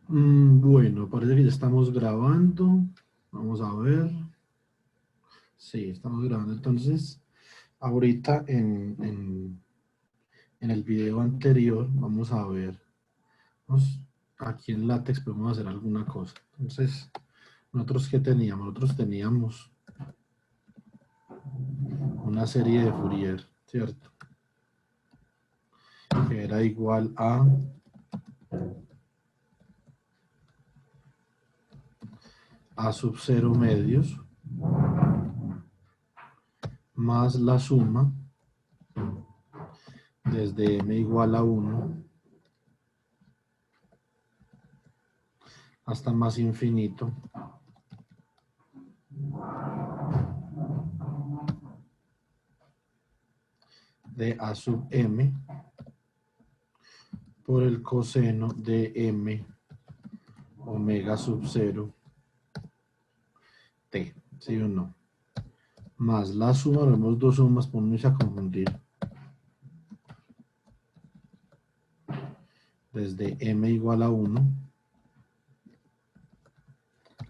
Bueno, parece que ya estamos grabando. Vamos a ver. Sí, estamos grabando. Entonces, ahorita en el video anterior, vamos a ver. Aquí en LaTeX podemos hacer alguna cosa. Entonces, nosotros ¿qué teníamos? Nosotros teníamos una serie de Fourier, ¿cierto? Que era igual a sub 0 medios más la suma desde m igual a 1 hasta más infinito de a sub m por el coseno de m omega sub 0 t, ¿sí o no? Más la suma, vemos dos sumas, por no irse a confundir, desde m igual a 1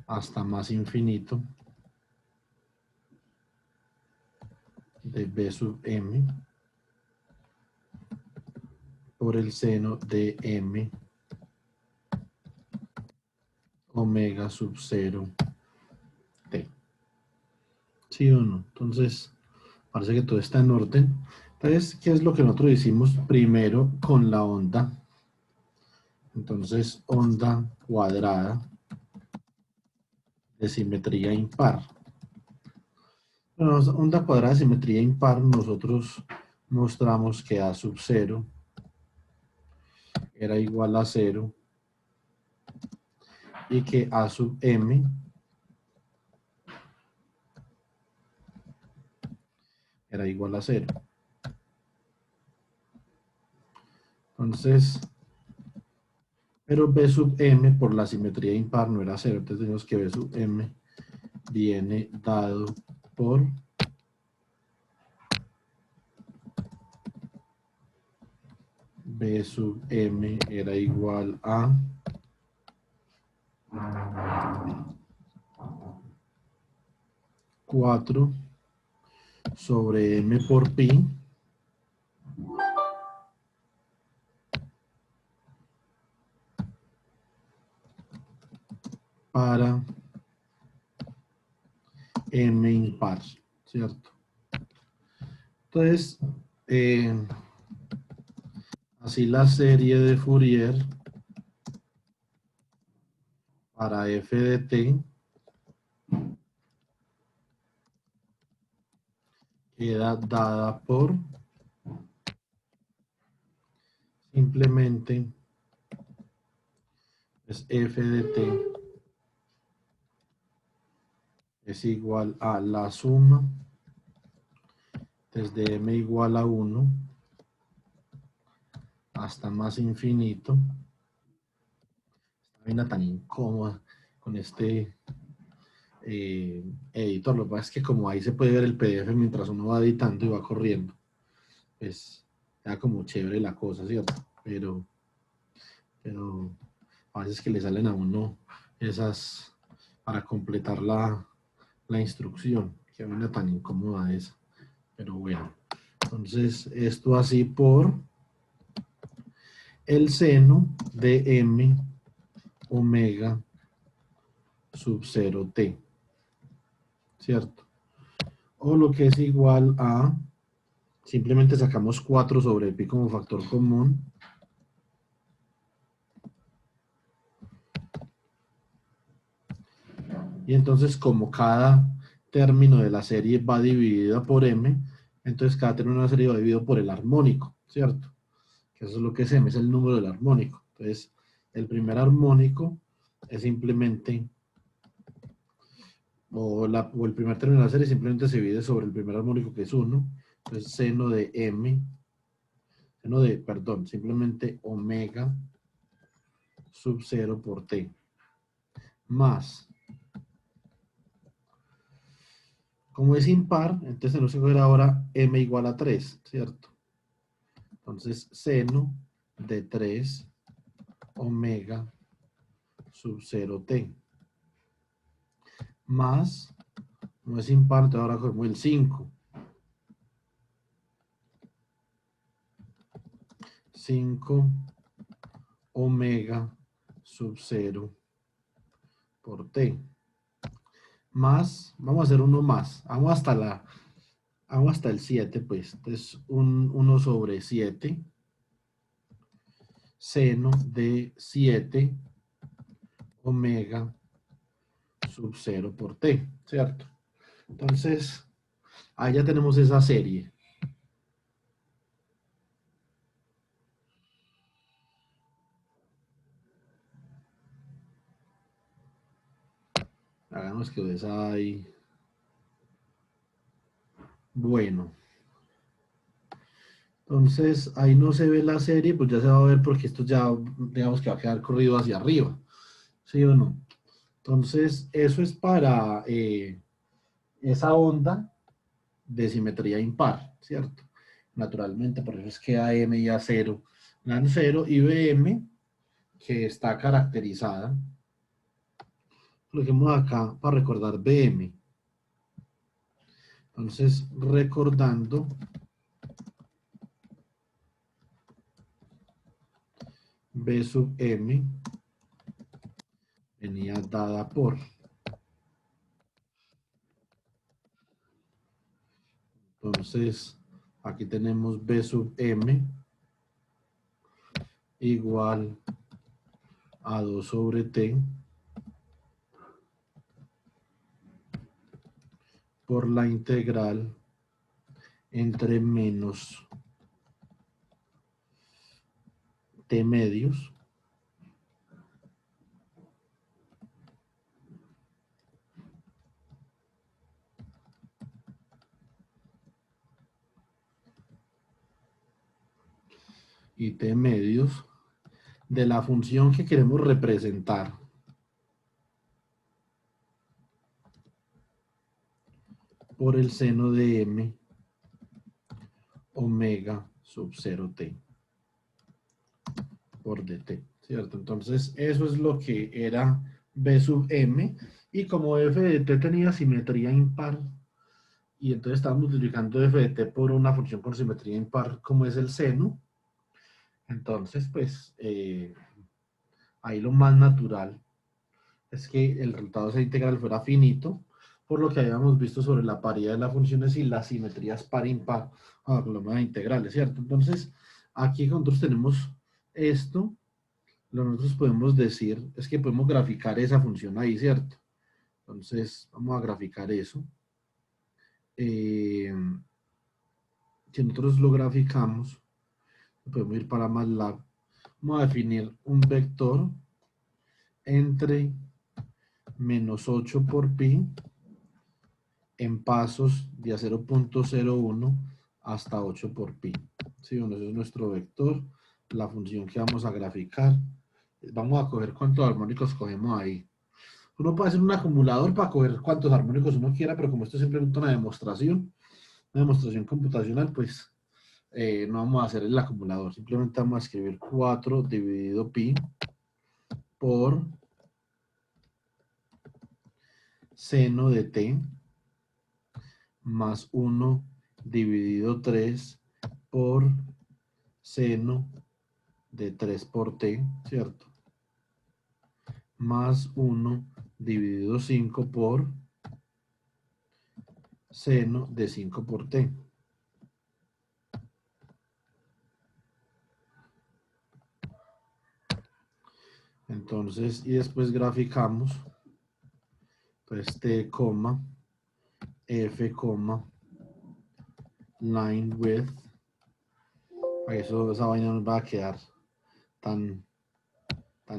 hasta más infinito de b sub m por el seno de m omega sub 0 t, ¿sí o no? Entonces, parece que todo está en orden. Entonces, ¿qué es lo que nosotros hicimos primero con la onda? Entonces, onda cuadrada de simetría impar. Bueno, onda cuadrada de simetría impar, nosotros mostramos que a sub 0 era igual a 0 y que a sub m era igual a 0. Entonces, pero b sub m por la simetría impar no era 0, entonces tenemos que b sub m viene dado por b sub m era igual a 4 sobre m por pi para m impar, ¿cierto? Entonces, así la serie de Fourier para f de t queda dada por simplemente es f de t es igual a la suma desde m igual a 1 hasta más infinito. Esta vaina tan incómoda con este editor. Lo que pasa es que como ahí se puede ver el PDF mientras uno va editando y va corriendo, pues da como chévere la cosa, ¿cierto? Pero a veces que le salen a uno esas para completar la instrucción. Qué vaina tan incómoda esa. Pero bueno, entonces esto así por el seno de m omega sub 0 t, ¿cierto? O lo que es igual a, simplemente sacamos 4 sobre pi como factor común. Y entonces como cada término de la serie va dividida por m, entonces cada término de la serie va dividido por el armónico, ¿cierto? Que eso es lo que es m, es el número del armónico. Entonces, el primer armónico es simplemente, o el primer término de la serie simplemente se divide sobre el primer armónico que es 1. Entonces, seno de m, perdón, simplemente omega sub 0 por t, más, como es impar, entonces tenemos que coger ahora m igual a 3, ¿cierto? Entonces, seno de 3 omega sub 0t. Más, no es impar, entonces ahora cogemos el 5. 5 omega sub 0 por t. Más, vamos a hacer uno más. Vamos hasta el 7, pues. Entonces, 1 sobre 7 seno de 7 omega sub 0 por t, ¿cierto? Entonces, ahí ya tenemos esa serie. Hagamos que esa ahí. Bueno. Entonces, ahí no se ve la serie, pues ya se va a ver porque esto ya, digamos que va a quedar corrido hacia arriba. ¿Sí o no? Entonces, eso es para esa onda de simetría impar, ¿cierto? Naturalmente, por eso es que AM y A0 dan 0 y BM, que está caracterizada, coloquemos acá para recordar BM. Entonces, recordando B sub M venía dada por. Entonces, aquí tenemos B sub M igual a 2 sobre T por la integral entre menos T medios y T medios de la función que queremos representar por el seno de M omega sub 0t por dt, ¿cierto? Entonces, eso es lo que era B sub M, y como f de t tenía simetría impar, y entonces estamos multiplicando f de t por una función con simetría impar como es el seno, entonces, pues, ahí lo más natural es que el resultado de esa integral fuera finito, por lo que habíamos visto sobre la paridad de las funciones y las simetrías par-impar con las nuevas integrales, ¿cierto? Entonces, aquí nosotros tenemos esto, lo que nosotros podemos decir es que podemos graficar esa función ahí, ¿cierto? Entonces, vamos a graficar eso. Si nosotros lo graficamos, podemos ir para MATLAB, vamos a definir un vector entre menos 8 por pi en pasos de a 0.01 hasta 8 por pi. ¿Sí? Bueno, ese es nuestro vector, la función que vamos a graficar. Vamos a coger cuántos armónicos cogemos ahí. Uno puede hacer un acumulador para coger cuántos armónicos uno quiera, pero como esto es simplemente una demostración computacional, pues no vamos a hacer el acumulador. Simplemente vamos a escribir 4 dividido pi por seno de t más 1 dividido 3 por seno de 3 por t, ¿cierto? Más 1 dividido 5 por seno de 5 por t. Entonces, y después graficamos, pues t, f, line width. Eso, esa vaina nos va a quedar tan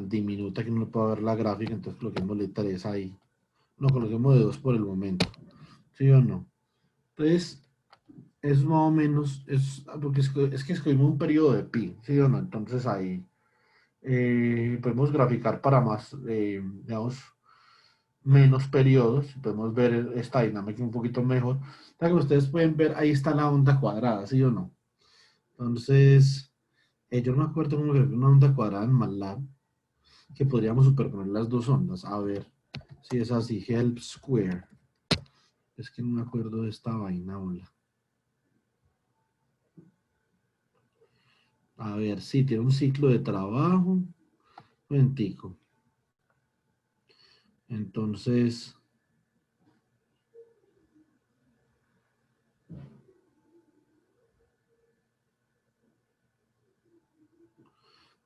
diminuta que no pueda ver la gráfica, entonces coloquémosle 3 ahí. No, coloquemos de 2 por el momento. ¿Sí o no? Entonces, es más o menos, porque es que escogimos un periodo de pi, ¿sí o no? Entonces ahí podemos graficar para más, digamos, menos periodos, podemos ver esta dinámica un poquito mejor. Como ustedes pueden ver, ahí está la onda cuadrada, ¿sí o no? Entonces, yo no me acuerdo cómo que una onda cuadrada en MATLAB, que podríamos superponer las dos ondas. A ver si es así. Help square. Es que no me acuerdo de esta vaina, hola. A ver, sí, tiene un ciclo de trabajo. Un momentico. Entonces,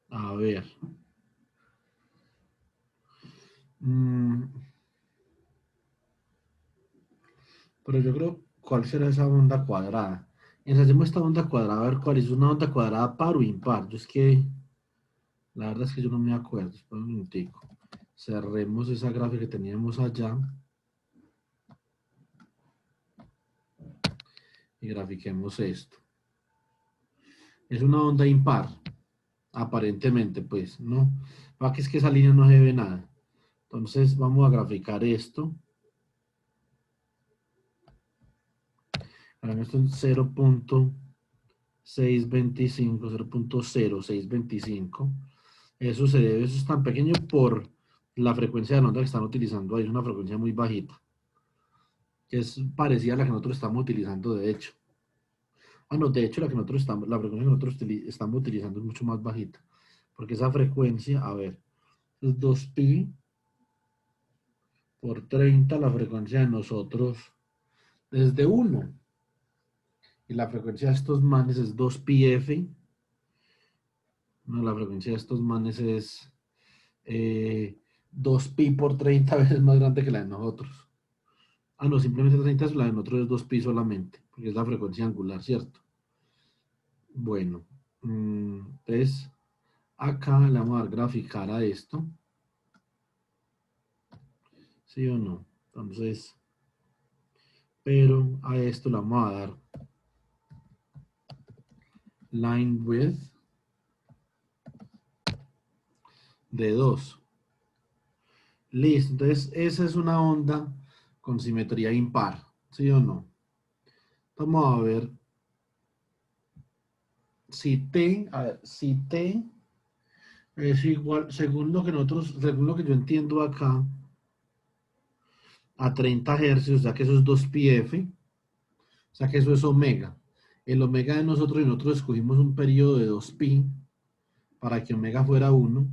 a ver. Mm, pero yo creo, ¿cuál será esa onda cuadrada? Ensayemos esta onda cuadrada, a ver cuál es una onda cuadrada par o impar. Yo es que, la verdad es que yo no me acuerdo. Espera un minutico. Cerremos esa gráfica que teníamos allá y grafiquemos esto. Es una onda impar, aparentemente, pues, ¿no? Va que es que esa línea no se ve nada. Entonces vamos a graficar esto. Ahora esto es 0.625, 0.0625. Eso se debe, eso es tan pequeño por la frecuencia de la onda que están utilizando ahí. Es una frecuencia muy bajita, que es parecida a la que nosotros estamos utilizando, de hecho. Ah, no, de hecho, la frecuencia que nosotros estamos utilizando es mucho más bajita. Porque esa frecuencia, a ver, es 2pi por 30, la frecuencia de nosotros es de 1. Y la frecuencia de estos manes es 2πf. No, la frecuencia de estos manes es 2pi por 30 veces más grande que la de nosotros. Ah, no, simplemente 30 es la de nosotros es 2pi solamente, porque es la frecuencia angular, ¿cierto? Bueno, entonces acá le vamos a dar graficar a esto, ¿sí o no? Entonces, pero a esto le vamos a dar line width de 2. Listo, entonces esa es una onda con simetría impar, ¿sí o no? Vamos a ver si T, a ver, si T es igual, según lo que yo entiendo acá, a 30 hercios, o sea que eso es 2πf, o sea que eso es omega. El omega de nosotros, y nosotros escogimos un periodo de 2pi para que omega fuera 1.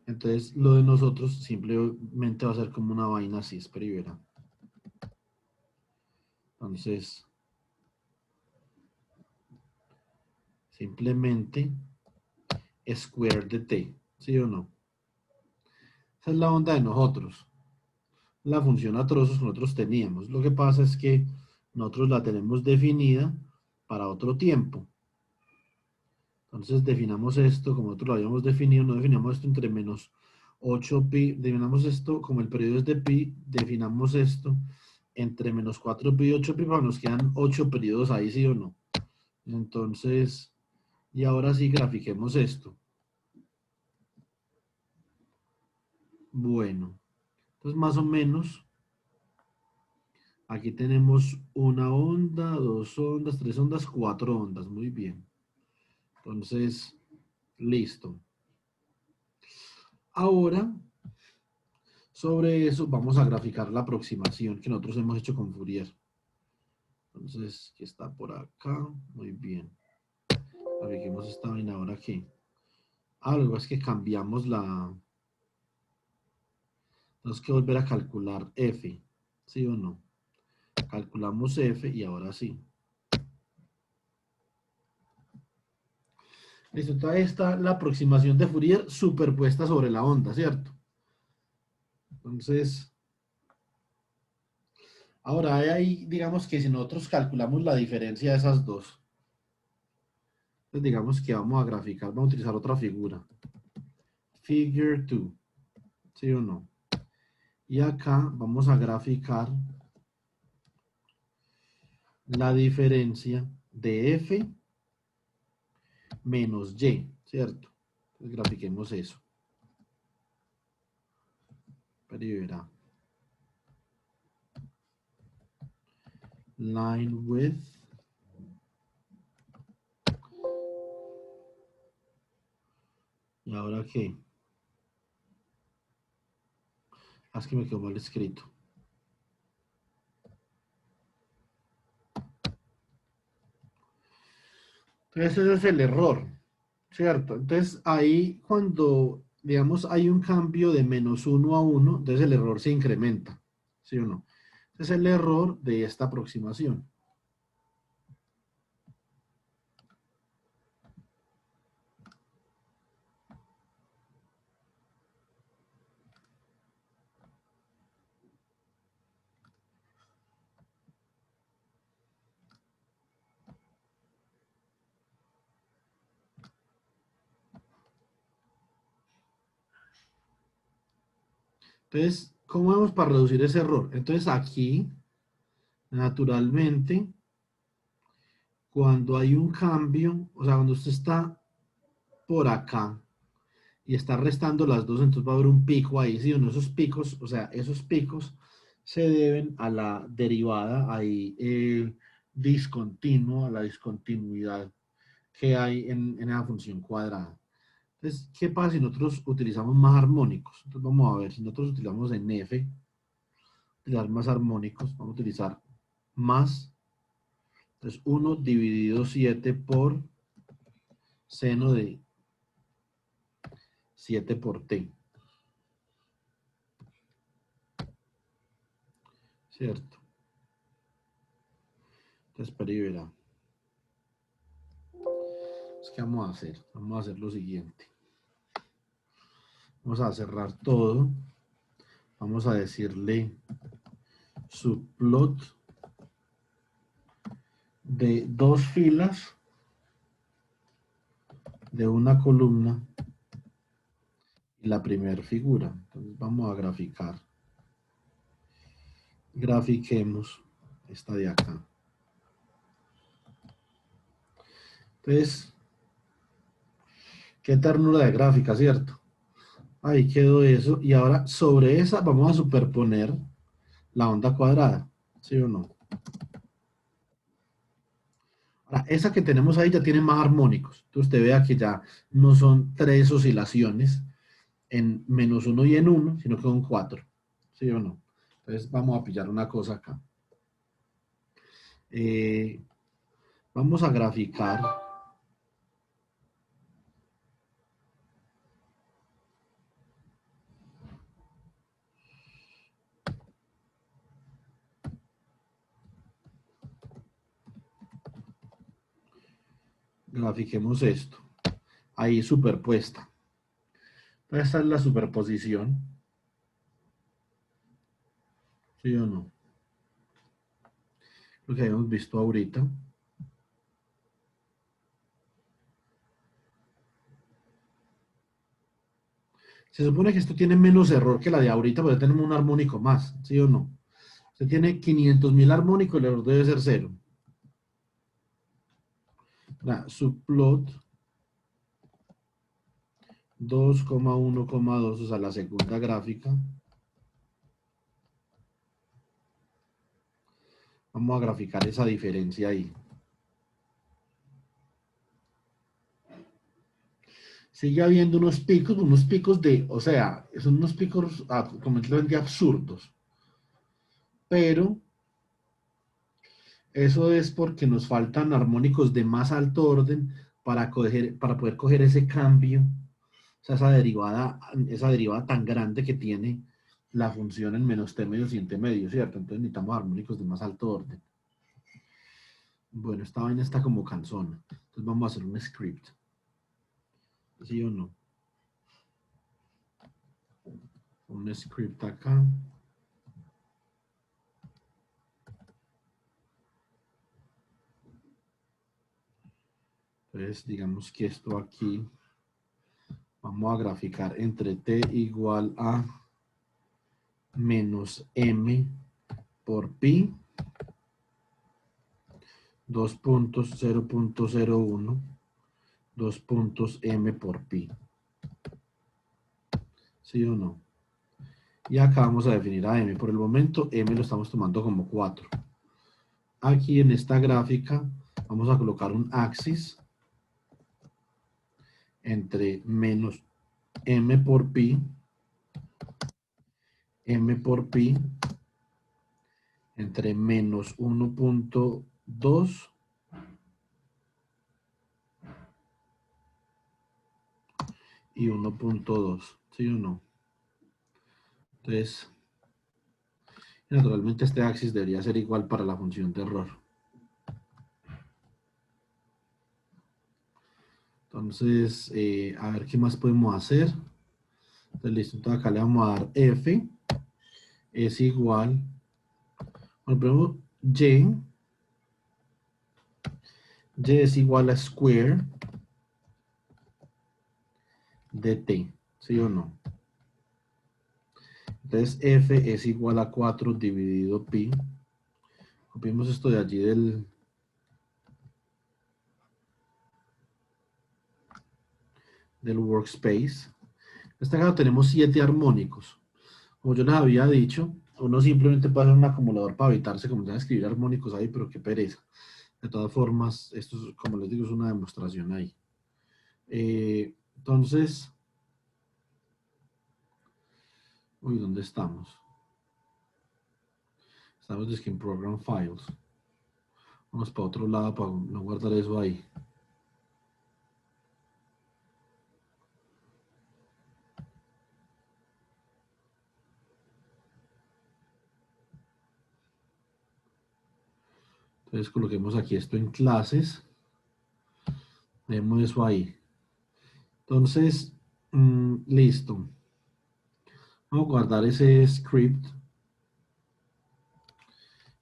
Entonces lo de nosotros simplemente va a ser como una vaina así, espera y verá. Entonces, simplemente square de t, ¿sí o no? Esa es la onda de nosotros. La función a trozos que nosotros teníamos. Lo que pasa es que nosotros la tenemos definida para otro tiempo. Entonces definamos esto como nosotros lo habíamos definido, no definamos esto entre menos 8pi, definamos esto como el periodo es de pi, definamos esto entre menos 4pi y 8pi, pero nos quedan 8 periodos ahí, sí o no. Entonces, y ahora sí grafiquemos esto. Bueno, entonces más o menos, aquí tenemos una onda, dos ondas, tres ondas, cuatro ondas, muy bien. Entonces, listo. Ahora, sobre eso vamos a graficar la aproximación que nosotros hemos hecho con Fourier. Entonces, que está por acá, muy bien. Grafiquemos esta vaina ahora aquí. Algo es que cambiamos la... Tenemos que volver a calcular F, ¿sí o no? Calculamos F y ahora sí. Listo, entonces está la aproximación de Fourier superpuesta sobre la onda, ¿cierto? Entonces, ahora ahí, digamos que si nosotros calculamos la diferencia de esas dos, pues digamos que vamos a graficar, vamos a utilizar otra figura. Figure 2, ¿sí o no? Y acá vamos a graficar la diferencia de F menos Y, ¿cierto? Entonces grafiquemos eso. Pero verá. Line width ¿Y ahora qué? Ah, es que me quedó mal escrito. Entonces ese es el error, ¿cierto? Entonces ahí cuando, digamos, hay un cambio de -1 a 1, entonces el error se incrementa, ¿sí o no? Ese es el error de esta aproximación. Entonces, ¿cómo vamos para reducir ese error? Entonces aquí, naturalmente, cuando hay un cambio, o sea, cuando usted está por acá y está restando las dos, entonces va a haber un pico ahí, ¿sí o no? Esos picos, o sea, esos picos se deben a la derivada ahí discontinua, a la discontinuidad que hay en la función cuadrada. Entonces, ¿qué pasa si nosotros utilizamos más armónicos? Entonces, vamos a ver, si nosotros utilizamos en F, utilizar más armónicos, vamos a utilizar más, entonces 1 dividido 7 por seno de 7 por t, ¿cierto? Entonces, pero y verá, es que vamos a hacer, vamos a hacer lo siguiente, vamos a cerrar todo, vamos a decirle subplot de dos filas de una columna y la primera figura. Entonces vamos a graficar. Grafiquemos esta de acá. Entonces, qué ternura de gráfica, ¿cierto? Ahí quedó eso. Y ahora sobre esa vamos a superponer la onda cuadrada. ¿Sí o no? Ahora, esa que tenemos ahí ya tiene más armónicos. Entonces usted vea que ya no son tres oscilaciones en -1 y en 1, sino que son 4. ¿Sí o no? Entonces vamos a pillar una cosa acá. Eh, vamos a graficar. Grafiquemos esto. Ahí superpuesta. Esta es la superposición. ¿Sí o no? Lo que habíamos visto ahorita. Se supone que esto tiene menos error que la de ahorita, pero tenemos un armónico más, ¿sí o no? Usted tiene 500.000 armónicos, el error debe ser 0. Subplot 2,1,2, o sea, la segunda gráfica. Vamos a graficar esa diferencia ahí. Sigue habiendo unos picos de, o sea, son unos picos completamente absurdos. Pero eso es porque nos faltan armónicos de más alto orden para poder coger ese cambio, o sea, esa derivada tan grande que tiene la función en menos t medio y en t medio, ¿cierto? Entonces necesitamos armónicos de más alto orden. Bueno, esta vaina está como cansona. Entonces vamos a hacer un script. ¿Sí o no? Un script acá. Entonces, digamos que esto aquí, vamos a graficar entre t igual a menos m por pi, 2 puntos 0,01, 2 puntos m por pi. ¿Sí o no? Y acá vamos a definir a m. Por el momento, m lo estamos tomando como 4. Aquí en esta gráfica vamos a colocar un axis entre menos m por pi entre menos 1.2 y 1.2, ¿sí o no? Entonces, naturalmente este axis debería ser igual para la función de error. Entonces, a ver qué más podemos hacer. Entonces, listo, entonces acá le vamos a dar f es igual, bueno, primero y es igual a square de t, ¿sí o no? Entonces f es igual a 4 dividido pi. Copiemos esto de allí del workspace. En este caso tenemos 7 armónicos. Como yo les había dicho, uno simplemente puede hacer un acumulador para evitarse comenzar a escribir armónicos ahí, pero qué pereza. De todas formas, esto es, como les digo, es una demostración ahí. Entonces, uy, ¿dónde estamos? Estamos en Program Files. Vamos para otro lado para no guardar eso ahí. Entonces coloquemos aquí esto en clases. Vemos eso ahí. Entonces, listo. Vamos a guardar ese script.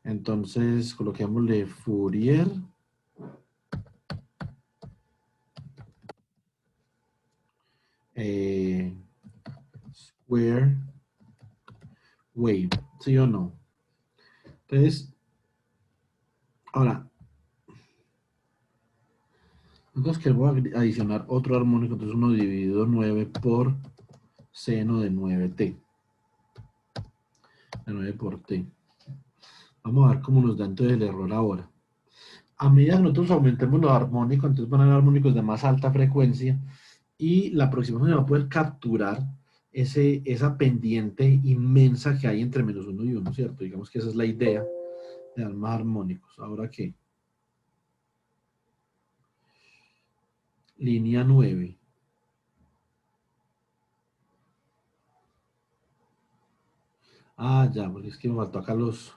Entonces, coloquémosle Fourier. Square Wave, ¿sí o no? Entonces, ahora, entonces que voy a adicionar otro armónico, entonces 1 dividido 9 por seno de 9t. De 9 por t. Vamos a ver cómo nos da entonces el error ahora. A medida que nosotros aumentemos los armónicos, entonces van a haber armónicos de más alta frecuencia y la aproximación va a poder capturar esa pendiente inmensa que hay entre menos 1 y 1, ¿cierto? Digamos que esa es la idea de dar más armónicos. ¿Ahora qué? Línea 9. Ah, ya, porque es que me faltó acá los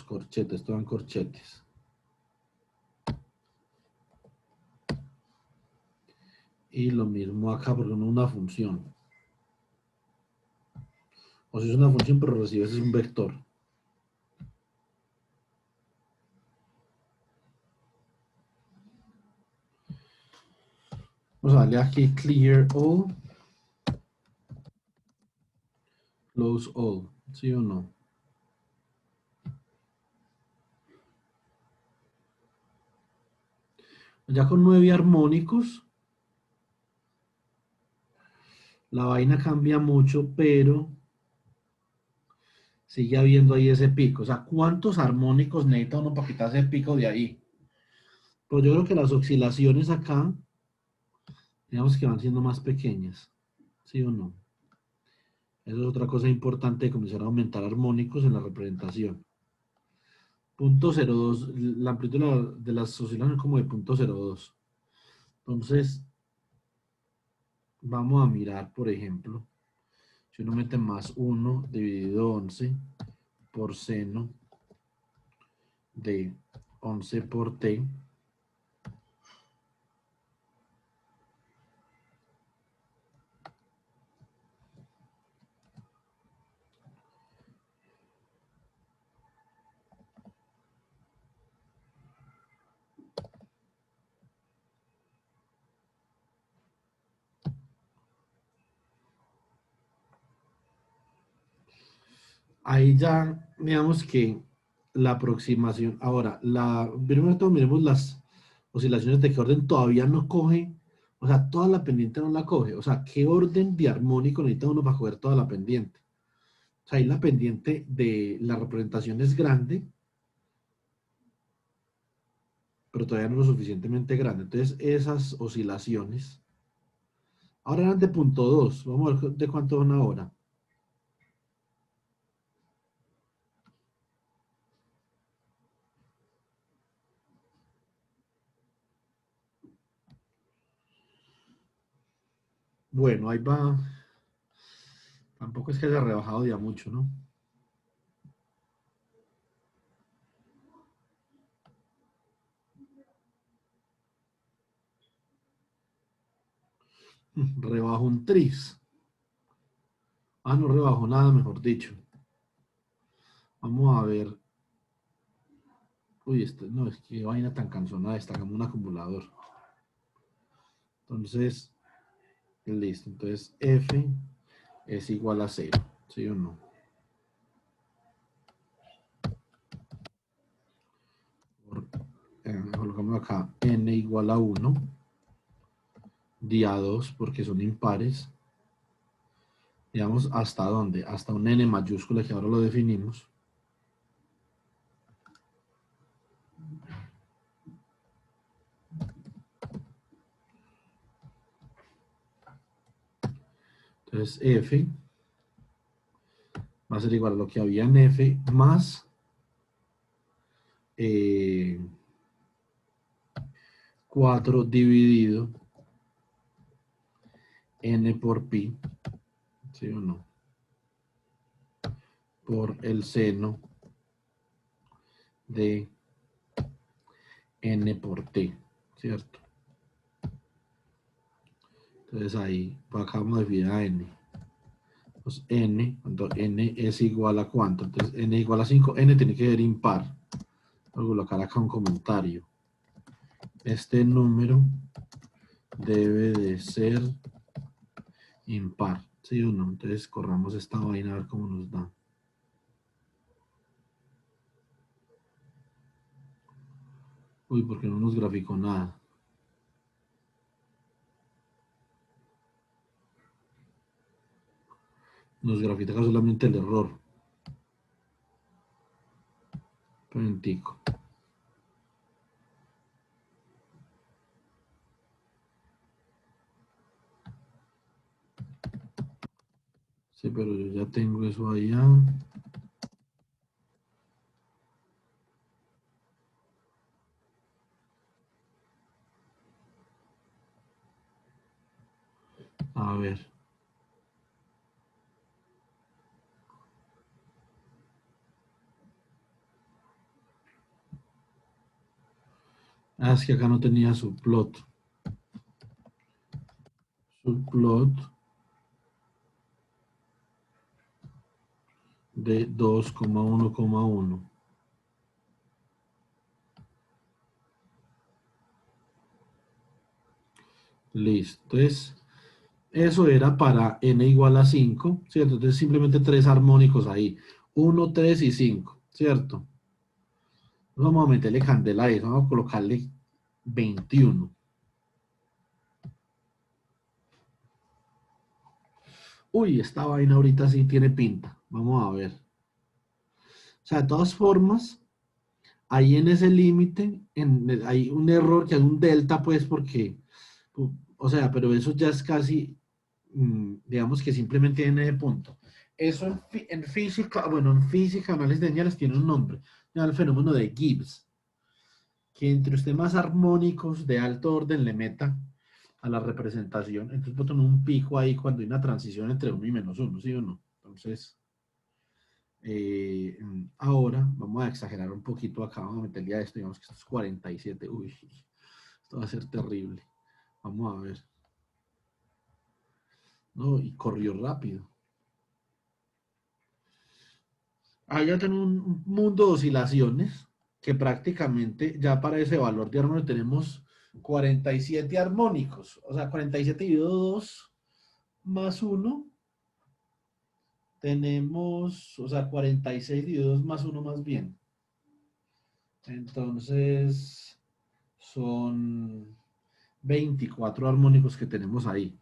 corchetes, estos van corchetes. Y lo mismo acá, porque no es una función. O si es una función, pero recibes es un vector. Vamos a darle aquí clear all, close all, ¿sí o no? Ya con 9 armónicos, la vaina cambia mucho, pero sigue habiendo ahí ese pico. O sea, ¿cuántos armónicos necesita uno para quitarse el pico de ahí? Pues yo creo que las oscilaciones acá, digamos que van siendo más pequeñas, ¿sí o no? Eso es otra cosa importante de comenzar a aumentar armónicos en la representación. 0.02, la amplitud de las oscilaciones es como de 0.02. Entonces, vamos a mirar, por ejemplo, si uno mete más 1 dividido 11 por seno de 11 por t, ahí ya, digamos que la aproximación, ahora, primero de todo miremos las oscilaciones de qué orden todavía no coge, o sea, toda la pendiente no la coge, o sea, qué orden de armónico necesita uno para coger toda la pendiente. O sea, ahí la pendiente de la representación es grande, pero todavía no lo suficientemente grande. Entonces, esas oscilaciones, Ahora eran de punto 2. Vamos a ver de cuánto son ahora. Bueno, ahí va. Tampoco es que haya rebajado ya mucho, ¿no? Rebajo un tris. Ah, no rebajó nada, mejor dicho. Vamos a ver. Uy, no, es que vaina tan cansona esta, como un acumulador. Entonces, listo. Entonces, F es igual a 0, ¿sí o no? Por, colocamos acá n igual a 1, día 2, porque son impares. Digamos, ¿hasta dónde? Hasta un n mayúscula, que ahora lo definimos. Entonces, F va a ser igual a lo que había en F más 4 dividido n por pi, ¿sí o no? Por el seno de n por t, ¿cierto? Entonces ahí acabamos de definir a n. Entonces n, cuando n es igual a cuánto, entonces n igual a 5, n tiene que ser impar. Voy a colocar acá un comentario. Este número debe de ser impar, ¿sí o no? Entonces corramos esta vaina a ver cómo nos da. Uy, porque no nos graficó nada. Nos grafica solamente el error. Momentico. Sí, pero yo ya tengo eso allá. A ver. Ah, es que acá no tenía subplot. Subplot de 2,1,1. Listo. Entonces, eso era para n igual a 5, ¿cierto? Entonces, simplemente tres armónicos ahí. 1, 3 y 5, ¿cierto? Vamos a meterle candela a eso. Vamos a colocarle 21. Uy, esta vaina ahorita sí tiene pinta. Vamos a ver. O sea, de todas formas, ahí en ese límite hay un error que es un delta, pues, porque, o sea, pero eso ya es casi, digamos que simplemente en ese punto. Eso en física, bueno, en física, análisis de señales tiene un nombre, el fenómeno de Gibbs, que entre usted más armónicos de alto orden le meta a la representación, entonces va a tener un pico ahí cuando hay una transición entre 1 y -1, ¿sí o no? Entonces, ahora vamos a exagerar un poquito acá, vamos a meterle a esto, digamos que esto es 47. Uy, esto va a ser terrible. Vamos a ver. No, y corrió rápido. Ahí ya tenemos un mundo de oscilaciones que prácticamente ya para ese valor de armónico tenemos 47 armónicos. O sea, 47 dividido 2 más 1. Tenemos, o sea, 46 dividido 2 más 1 más bien. Entonces, son 24 armónicos que tenemos ahí.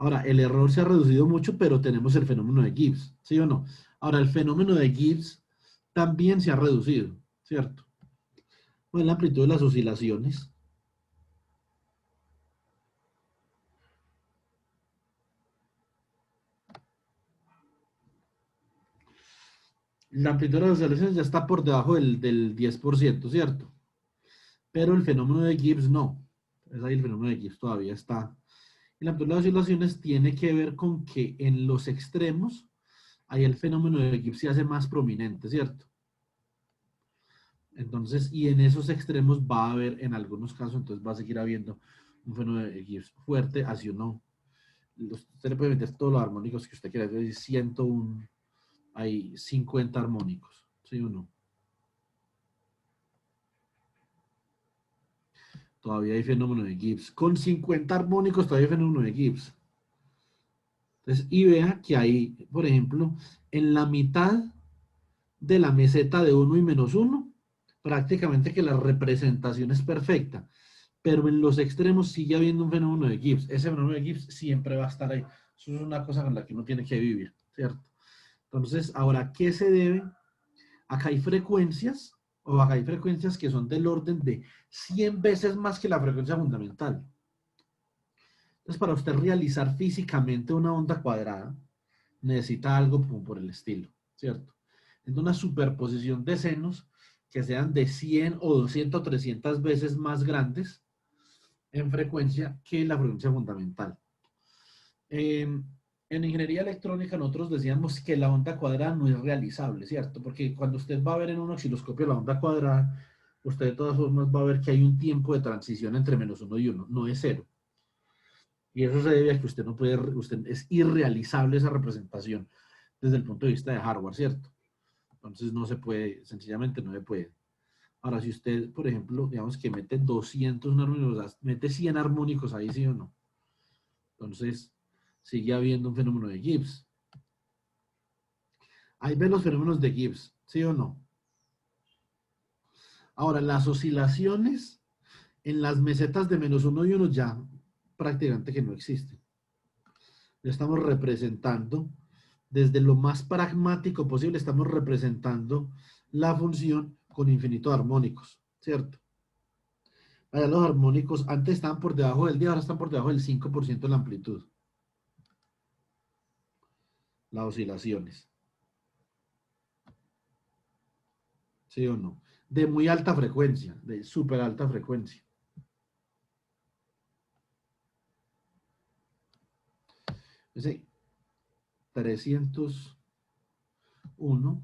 Ahora, el error se ha reducido mucho, pero tenemos el fenómeno de Gibbs, ¿sí o no? Ahora, el fenómeno de Gibbs también se ha reducido, ¿cierto? Bueno, la amplitud de las oscilaciones. La amplitud de las oscilaciones ya está por debajo del 10%, ¿cierto? Pero el fenómeno de Gibbs no. Es ahí el fenómeno de Gibbs todavía está. Y la amplitud de las oscilaciones tiene que ver con que en los extremos, ahí el fenómeno de Gibbs se hace más prominente, ¿cierto? Entonces, y en esos extremos va a haber, en algunos casos, entonces va a seguir habiendo un fenómeno de Gibbs fuerte, así o no. Usted le puede meter todos los armónicos que usted quiera, hay 101, hay 50 armónicos, ¿sí o no? Todavía hay fenómeno de Gibbs. Con 50 armónicos todavía hay fenómeno de Gibbs. Entonces, y vea que ahí, por ejemplo, en la mitad de la meseta de 1 y -1, prácticamente que la representación es perfecta. Pero en los extremos sigue habiendo un fenómeno de Gibbs. Ese fenómeno de Gibbs siempre va a estar ahí. Eso es una cosa con la que uno tiene que vivir, ¿cierto? Entonces, ahora, ¿qué se debe? Acá hay frecuencias, o acá hay frecuencias que son del orden de 100 veces más que la frecuencia fundamental. Entonces, para usted realizar físicamente una onda cuadrada, necesita algo como por el estilo, ¿cierto? Es una superposición de senos que sean de 100 o 200 o 300 veces más grandes en frecuencia que la frecuencia fundamental. En ingeniería electrónica nosotros decíamos que la onda cuadrada no es realizable, ¿cierto? Porque cuando usted va a ver en un osciloscopio la onda cuadrada, usted de todas formas va a ver que hay un tiempo de transición entre -1 y 1, no es 0. Y eso se debe a que usted no puede, usted es irrealizable esa representación desde el punto de vista de hardware, ¿cierto? Entonces no se puede, sencillamente no se puede. Ahora, si usted, por ejemplo, digamos que mete 200 armónicos, mete 100 armónicos ahí, ¿sí o no? Entonces, sigue habiendo un fenómeno de Gibbs. Ahí ven los fenómenos de Gibbs, ¿sí o no? Ahora, las oscilaciones en las mesetas de -1 y 1 ya prácticamente que no existen. Ya estamos representando, desde lo más pragmático posible, estamos representando la función con infinito de armónicos, ¿cierto? Allá los armónicos antes estaban por debajo del 10, ahora están por debajo del 5% de la amplitud. Las oscilaciones. ¿Sí o no? De muy alta frecuencia, de súper alta frecuencia. Ese 301.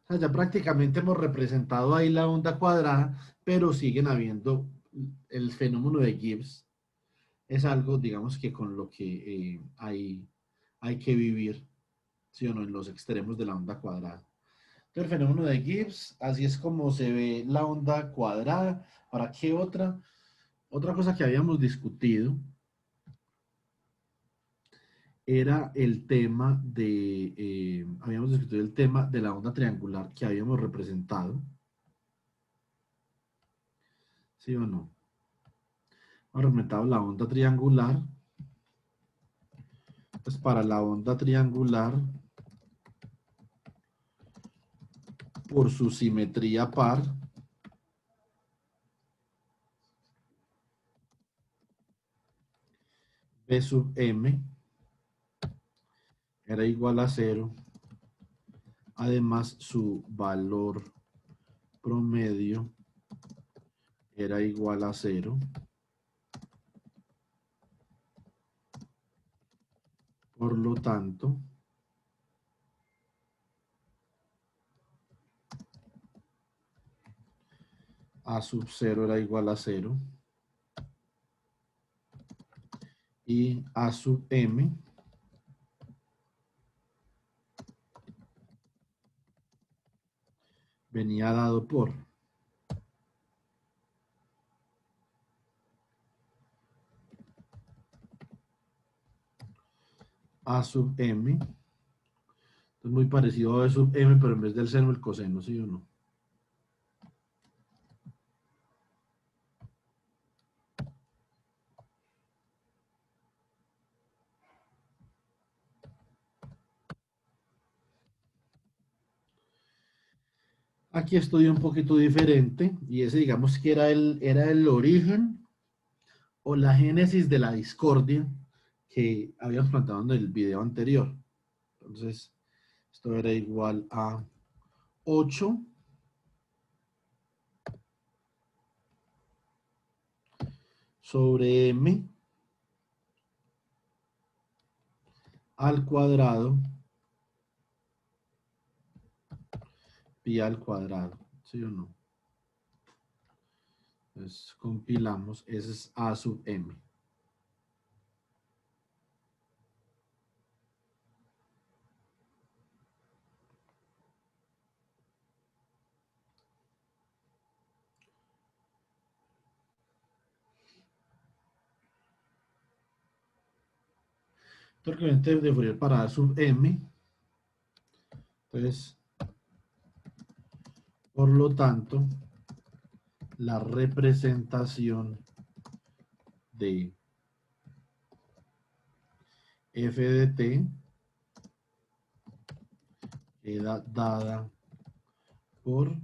O sea, ya prácticamente hemos representado ahí la onda cuadrada, pero siguen habiendo el fenómeno de Gibbs. Es algo, digamos, que con lo que hay que vivir, ¿sí o no? En los extremos de la onda cuadrada. Entonces, el fenómeno de Gibbs, así es como se ve la onda cuadrada. ¿Para qué otra? Otra cosa que habíamos discutido era el tema habíamos discutido el tema de la onda triangular que habíamos representado. ¿Sí o no? Hemos representado la onda triangular. Entonces, para la onda triangular, por su simetría par, B sub m era igual a 0. Además, su valor promedio era igual a 0. Por lo tanto, A sub 0 era igual a 0. Y A sub m venía dado por A sub m. Es muy parecido a B sub m, pero en vez del seno, el coseno, ¿sí o no? Aquí estoy un poquito diferente, y ese digamos que era el origen o la génesis de la discordia que habíamos planteado en el video anterior. Entonces, esto era igual a 8 sobre m al cuadrado pi al cuadrado, ¿sí o no? Entonces compilamos, ese es a sub m. Torque de Fourier para a sub m. Entonces, por lo tanto, la representación de f de t queda dada por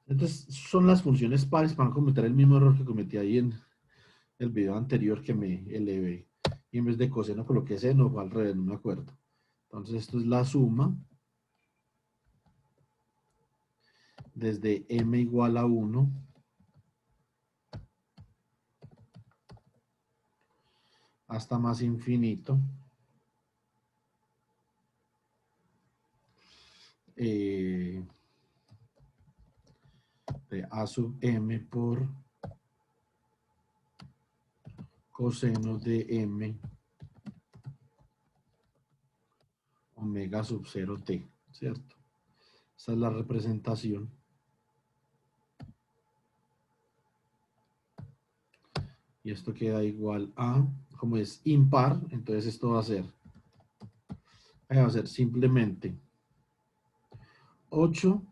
entonces son las funciones pares para no cometer el mismo error que cometí ahí en el video anterior que me elevé y en vez de coseno coloqué seno o al revés, no me acuerdo. Entonces esto es la suma desde m igual a 1 hasta más infinito de a sub m por coseno de m omega sub 0 t, ¿cierto? Esta es la representación. Y esto queda igual a, como es impar, entonces esto va a ser simplemente 8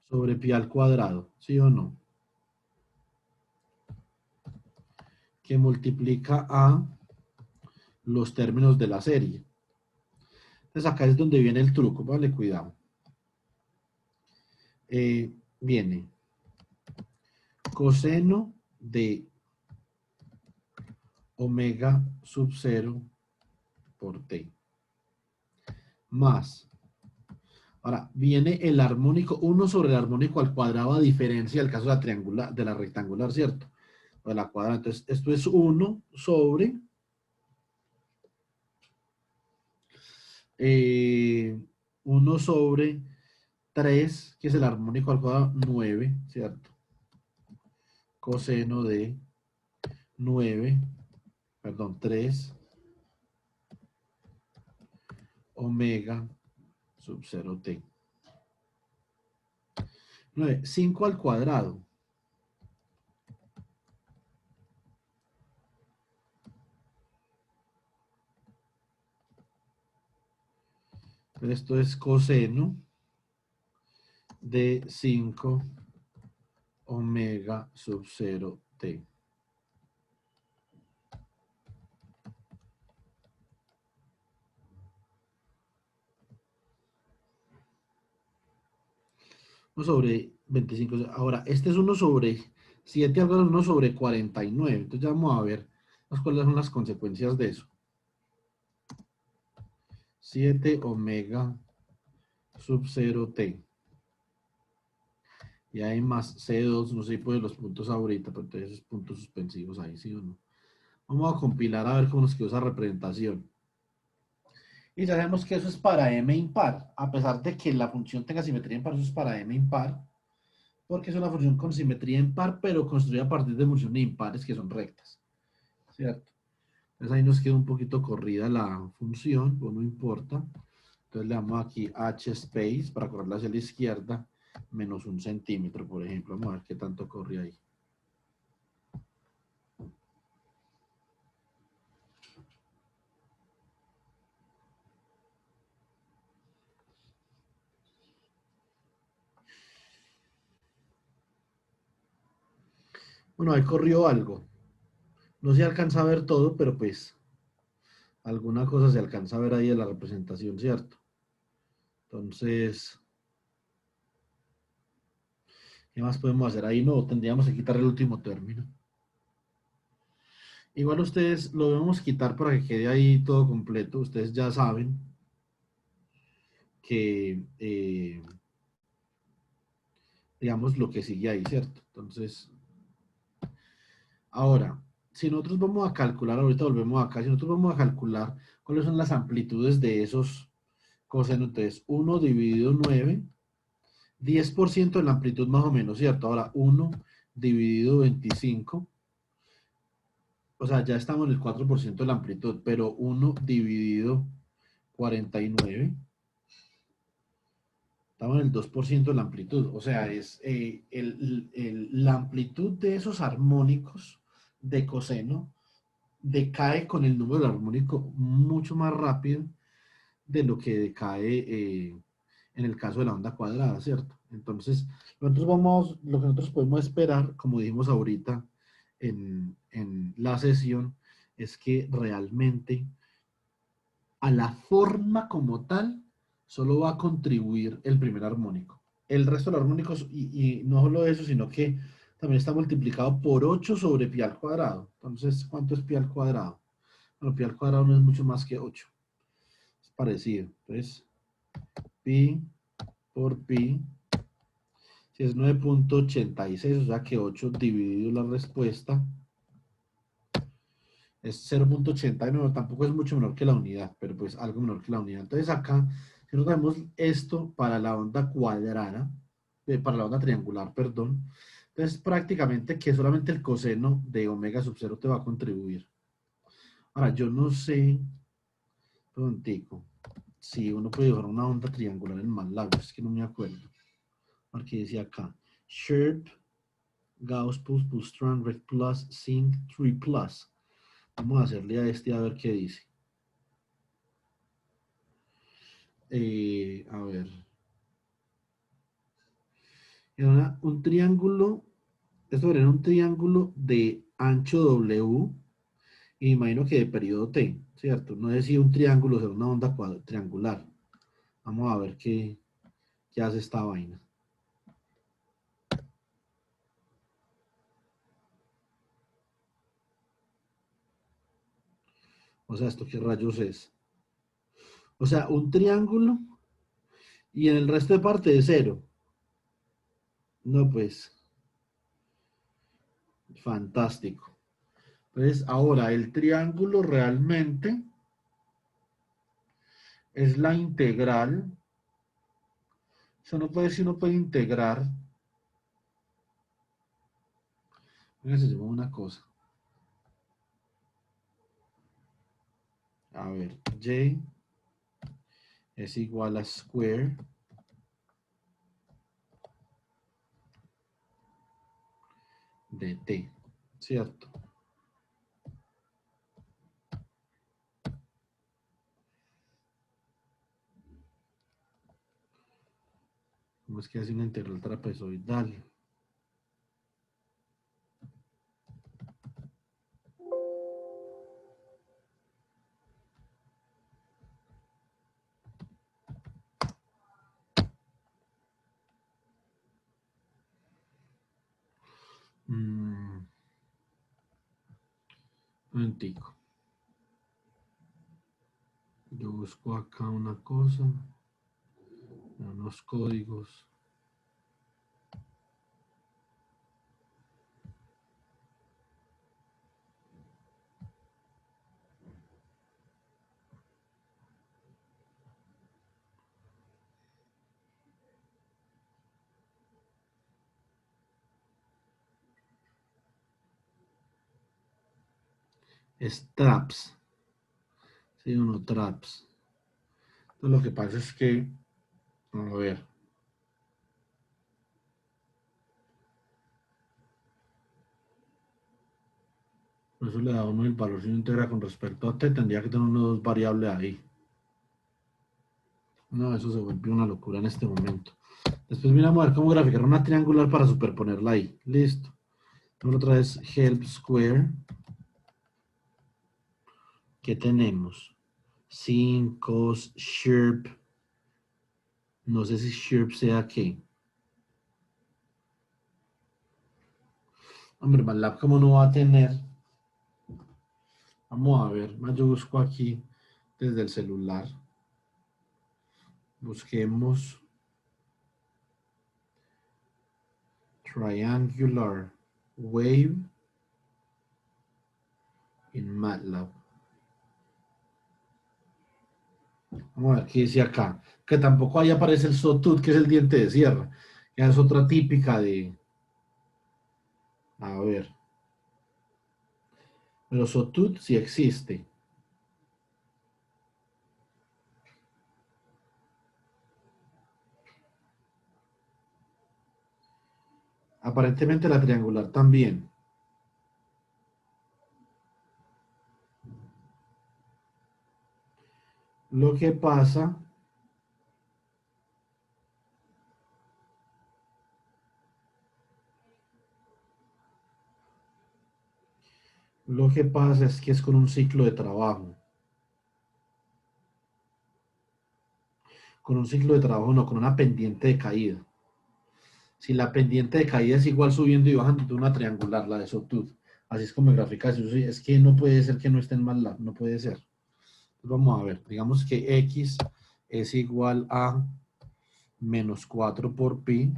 sobre pi al cuadrado, ¿sí o no? Que multiplica a los términos de la serie. Entonces acá es donde viene el truco, ¿vale? Cuidado. Viene coseno de omega sub 0 por t. Más. Ahora, viene el armónico, 1 sobre el armónico al cuadrado a diferencia del caso de la triangular, de la rectangular, ¿cierto? O de la cuadrada. Entonces, esto es 1 sobre 1 sobre 3, que es el armónico al cuadrado, 9, ¿cierto? Coseno de 9, perdón, 3 omega sub 0t. 9, 5 al cuadrado. Esto es coseno de 5 omega sub 0t. Sobre 25. Ahora, este es 1 sobre 7 al cuadrado, 1 sobre 49. Entonces ya vamos a ver cuáles son las consecuencias de eso. 7 omega sub 0t. Y hay más C2, no sé si pueden los puntos ahorita, pero entonces esos puntos suspensivos ahí, ¿sí o no? Vamos a compilar a ver cómo nos quedó esa representación. Y ya sabemos que eso es para m impar, a pesar de que la función tenga simetría impar, eso es para m impar, porque es una función con simetría impar, pero construida a partir de funciones impares que son rectas, ¿cierto? Entonces ahí nos queda un poquito corrida la función, pues no importa. Entonces le damos aquí h space para correrla hacia la izquierda, menos 1 centímetro, por ejemplo. Vamos a ver qué tanto corre ahí. Bueno, ahí corrió algo. No se alcanza a ver todo, pero pues alguna cosa se alcanza a ver ahí en la representación, ¿cierto? Entonces, ¿qué más podemos hacer ahí? No, tendríamos que quitar el último término. Igual ustedes lo debemos quitar para que quede ahí todo completo. Ustedes ya saben que, digamos, lo que sigue ahí, ¿cierto? Entonces, ahora, si nosotros vamos a calcular, ahorita volvemos acá, si nosotros vamos a calcular cuáles son las amplitudes de esos cosenos, entonces 1 dividido 9, 10% de la amplitud más o menos, ¿cierto? Ahora 1 dividido 25, o sea, ya estamos en el 4% de la amplitud, pero 1 dividido 49, estamos en el 2% de la amplitud, o sea, es la amplitud de esos armónicos de coseno decae con el número armónico mucho más rápido de lo que decae en el caso de la onda cuadrada, ¿cierto? Entonces, lo que nosotros podemos esperar, como dijimos ahorita en la sesión, es que realmente a la forma como tal solo va a contribuir el primer armónico. El resto de los armónicos, y no solo eso, sino que también está multiplicado por 8 sobre pi al cuadrado. Entonces, ¿cuánto es pi al cuadrado? Bueno, pi al cuadrado no es mucho más que 8. Es parecido. Entonces, pi por pi, si es 9.86, o sea que 8 dividido la respuesta es 0.89, tampoco es mucho menor que la unidad, pero pues algo menor que la unidad. Entonces acá, si nos vemos esto para la onda cuadrada, para la onda triangular, perdón, entonces prácticamente que solamente el coseno de omega sub 0 te va a contribuir. Ahora, yo no sé, prontico, si uno puede dibujar una onda triangular en MATLAB, es que no me acuerdo. Porque decía acá, Sharp, Gauss plus Strand Rect plus Sync 3 plus. Vamos a hacerle a este a ver qué dice. A ver. Era un triángulo, esto era un triángulo de ancho W y imagino que de periodo T, ¿cierto? No es si un triángulo será una onda triangular. Vamos a ver qué hace esta vaina. O sea, ¿esto qué rayos es? O sea, un triángulo y en el resto de parte de cero. No, pues, fantástico. Entonces, ahora el triángulo realmente es la integral. Eso no puede decir, uno puede integrar. Fíjense, se llama una cosa. A ver, y es igual a square de t, ¿cierto? ¿Cómo es que hace una integral trapezoidal? Un momentico. Yo busco acá una cosa, unos códigos. Straps. Sí, uno traps. Entonces lo que pasa es que, a ver, por eso le da a uno el valor si uno integra con respecto a t, tendría que tener uno dos variables ahí. No, eso se volvió una locura en este momento. Después miramos a ver cómo graficar una triangular para superponerla ahí. Listo. Luego otra vez help square. ¿Qué tenemos? Sin, cos, sharp. No sé si Chirp sea qué. Hombre, MATLAB como no va a tener. Vamos a ver, yo busco aquí desde el celular. Busquemos triangular wave in MATLAB. Vamos a ver qué dice acá. Que tampoco ahí aparece el sawtooth, que es el diente de sierra. Ya es otra típica de... A ver. Pero sawtooth sí existe. Aparentemente la triangular también. Lo que pasa... Lo que pasa es que es con un ciclo de trabajo. Con un ciclo de trabajo, no, con una pendiente de caída. Si la pendiente de caída es igual subiendo y bajando de una triangular, la de sawtooth. Así es como grafica eso. Es que no puede ser que no esté en MATLAB, no puede ser. Entonces vamos a ver, digamos que X es igual a menos 4 por pi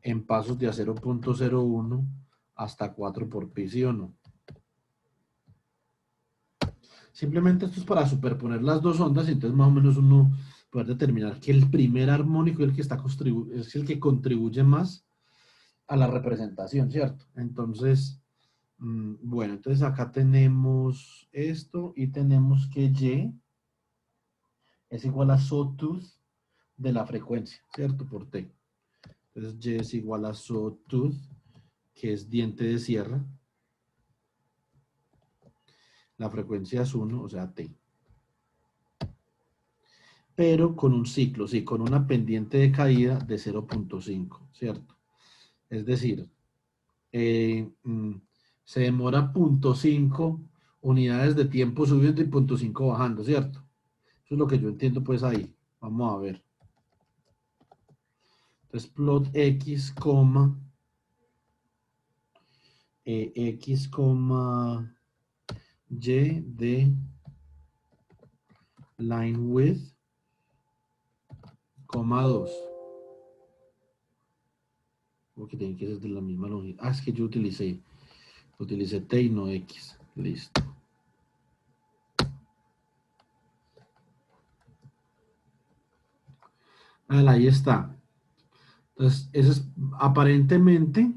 en pasos de a 0.01 hasta 4 por pi, ¿sí o no? Simplemente esto es para superponer las dos ondas y entonces más o menos uno puede determinar que el primer armónico es el que, es el que contribuye más a la representación, ¿cierto? Entonces, bueno, entonces acá tenemos esto y tenemos que Y es igual a sawtooth de la frecuencia, ¿cierto? Por T. Entonces Y es igual a sawtooth, que es diente de sierra. La frecuencia es 1, o sea, T. Pero con un ciclo, sí, con una pendiente de caída de 0.5, ¿cierto? Es decir, eh, mm, se demora 0.5 unidades de tiempo subiendo y 0.5 bajando, ¿cierto? Eso es lo que yo entiendo pues ahí. Vamos a ver. Entonces, plot x, x, y de line width, 2. Porque tiene que ser de la misma longitud. Ah, es que yo utilicé T y no X. Listo. Ah, ahí está. Entonces, eso es aparentemente.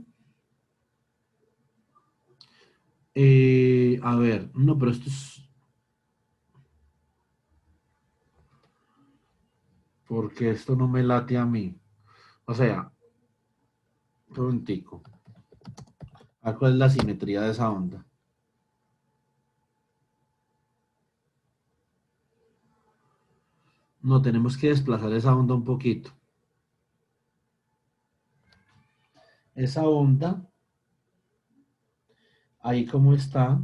A ver, no, pero esto es. Porque esto no me late a mí. O sea, prontico. ¿Cuál es la simetría de esa onda? No, tenemos que desplazar esa onda un poquito. Esa onda, ahí como está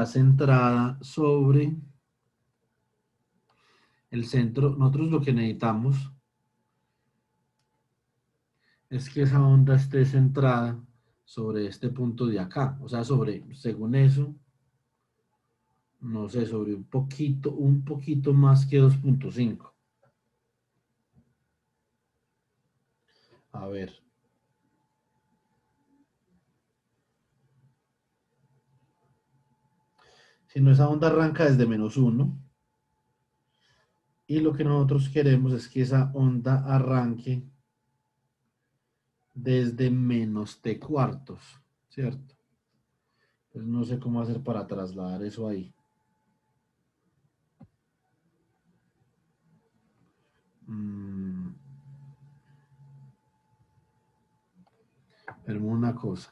centrada sobre el centro. Nosotros lo que necesitamos es que esa onda esté centrada sobre este punto de acá. O sea, según eso, no sé, sobre un poquito más que 2.5. A ver, si no, esa onda arranca desde -1 y lo que nosotros queremos es que esa onda arranque desde -t², ¿cierto? Entonces no sé cómo hacer para trasladar eso ahí. Mm, pero una cosa.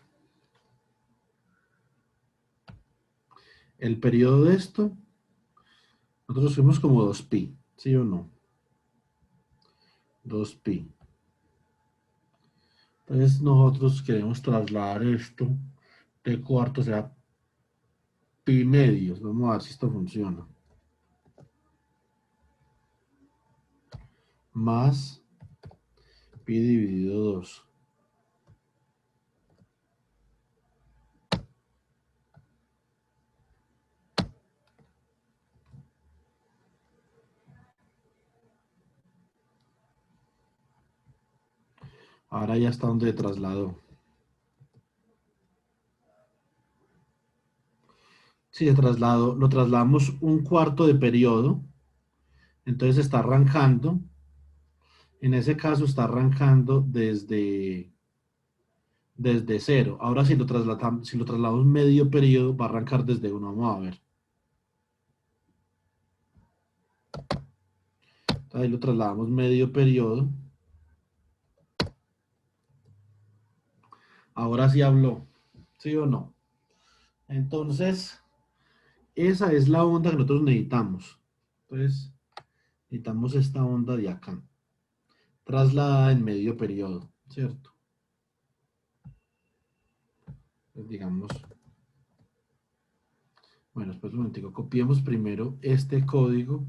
El periodo de esto, nosotros fuimos como 2pi, ¿sí o no? 2pi. Entonces nosotros queremos trasladar esto t², o sea, pi medios. Vamos a ver si esto funciona. Más pi dividido 2. Ahora ya está donde trasladó. Si de traslado, lo trasladamos un cuarto de periodo, entonces está arrancando. En ese caso está arrancando desde cero. Ahora si lo trasladamos medio periodo, va a arrancar desde uno. Vamos a ver. Entonces ahí lo trasladamos medio periodo. Ahora sí habló. ¿Sí o no? Entonces, esa es la onda que nosotros necesitamos. Entonces, necesitamos esta onda de acá, trasladada en medio periodo, ¿cierto? Entonces, digamos, bueno, después un momentico, copiemos primero este código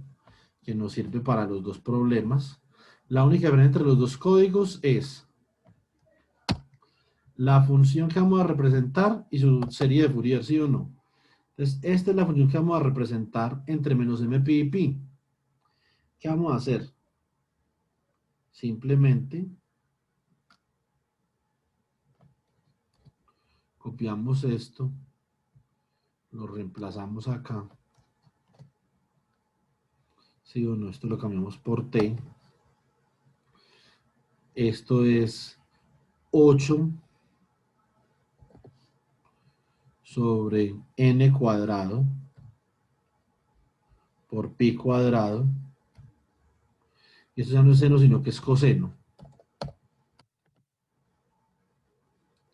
que nos sirve para los dos problemas. La única diferencia entre los dos códigos es la función que vamos a representar y su serie de Fourier, ¿sí o no? Entonces, esta es la función que vamos a representar entre menos m pi y pi. ¿Qué vamos a hacer? Simplemente copiamos esto, lo reemplazamos acá. ¿Sí o no? Esto lo cambiamos por t. Esto es 8 sobre n cuadrado por pi cuadrado. Y esto ya no es seno, sino que es coseno.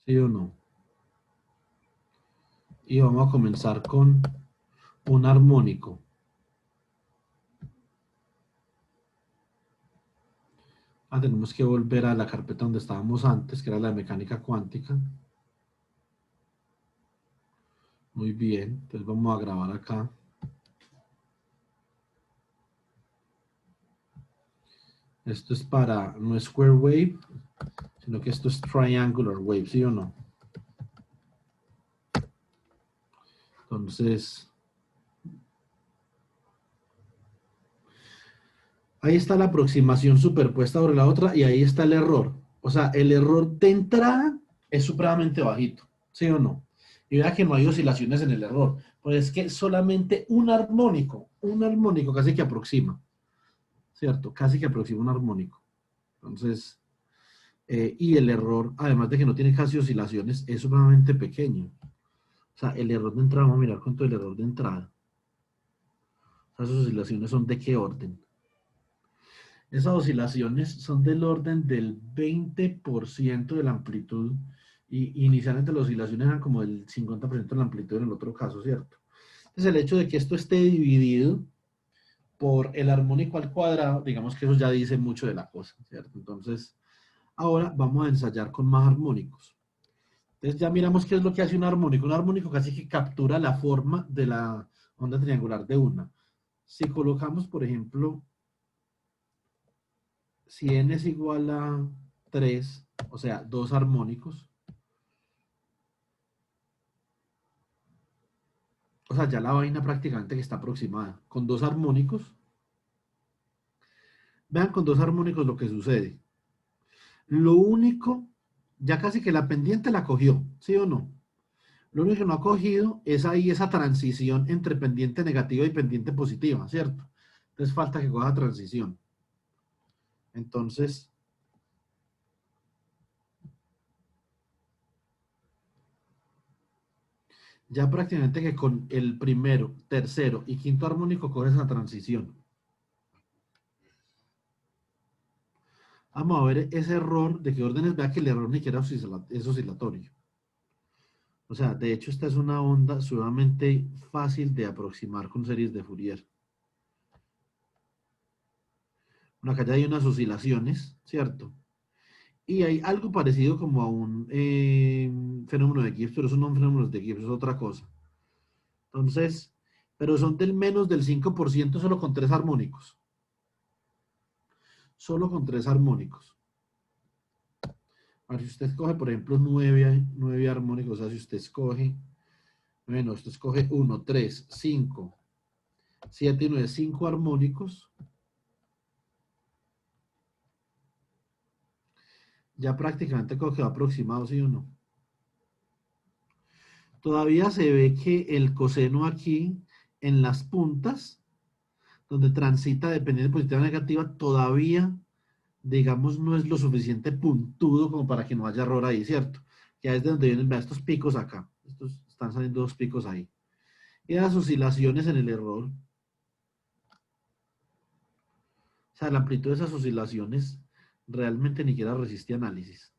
¿Sí o no? Y vamos a comenzar con un armónico. Tenemos que volver a la carpeta donde estábamos antes, que era la de mecánica cuántica. Muy bien, entonces vamos a grabar acá. Esto es para, no es square wave, sino que esto es triangular wave, ¿sí o no? Entonces, ahí está la aproximación superpuesta sobre la otra y ahí está el error. O sea, el error de entrada es supremamente bajito, ¿sí o no? Y vea que no hay oscilaciones en el error. Pues es que solamente un armónico casi que aproxima, ¿cierto? Casi que aproxima un armónico. Entonces, y el error, además de que no tiene casi oscilaciones, es supremamente pequeño. O sea, el error de entrada, vamos a mirar cuánto es el error de entrada. O sea, esas oscilaciones son de qué orden. Esas oscilaciones son del orden del 20% de la amplitud y inicialmente las oscilaciones eran como del 50% de la amplitud en el otro caso, ¿cierto? Entonces el hecho de que esto esté dividido por el armónico al cuadrado, digamos que eso ya dice mucho de la cosa, ¿cierto? Entonces ahora vamos a ensayar con más armónicos. Entonces ya miramos qué es lo que hace un armónico. Un armónico casi que captura la forma de la onda triangular de una. Si colocamos, por ejemplo, si n es igual a 3, o sea, dos armónicos, o sea, ya la vaina prácticamente que está aproximada. Con dos armónicos, vean con dos armónicos lo que sucede. Lo único, ya casi que la pendiente la cogió, ¿sí o no? Lo único que no ha cogido es ahí esa transición entre pendiente negativa y pendiente positiva, ¿cierto? Entonces falta que coja transición. Entonces, ya prácticamente que con el primero, tercero y quinto armónico coge esa transición. Vamos a ver ese error, de qué órdenes, vea que el error ni siquiera es oscilatorio. O sea, de hecho esta es una onda sumamente fácil de aproximar con series de Fourier. Bueno, acá ya hay unas oscilaciones, ¿cierto? Y hay algo parecido como a un fenómeno de Gibbs, pero eso no son fenómenos de Gibbs, es otra cosa. Entonces, pero son del menos del 5% solo con 3 armónicos. Solo con 3 armónicos. Ahora, si usted escoge, por ejemplo, 9 armónicos, o sea, si usted escoge, bueno, usted escoge 1, 3, 5, 7 y 9, 5 armónicos, ya prácticamente creo que va aproximado, ¿sí o no? Todavía se ve que el coseno aquí, en las puntas, donde transita dependiendo de positiva o negativa, todavía, digamos, no es lo suficiente puntudo como para que no haya error ahí, ¿cierto? Ya es de donde vienen, vea, estos picos acá. Estos están saliendo dos picos ahí. Y las oscilaciones en el error. O sea, la amplitud de esas oscilaciones realmente ni siquiera resiste análisis.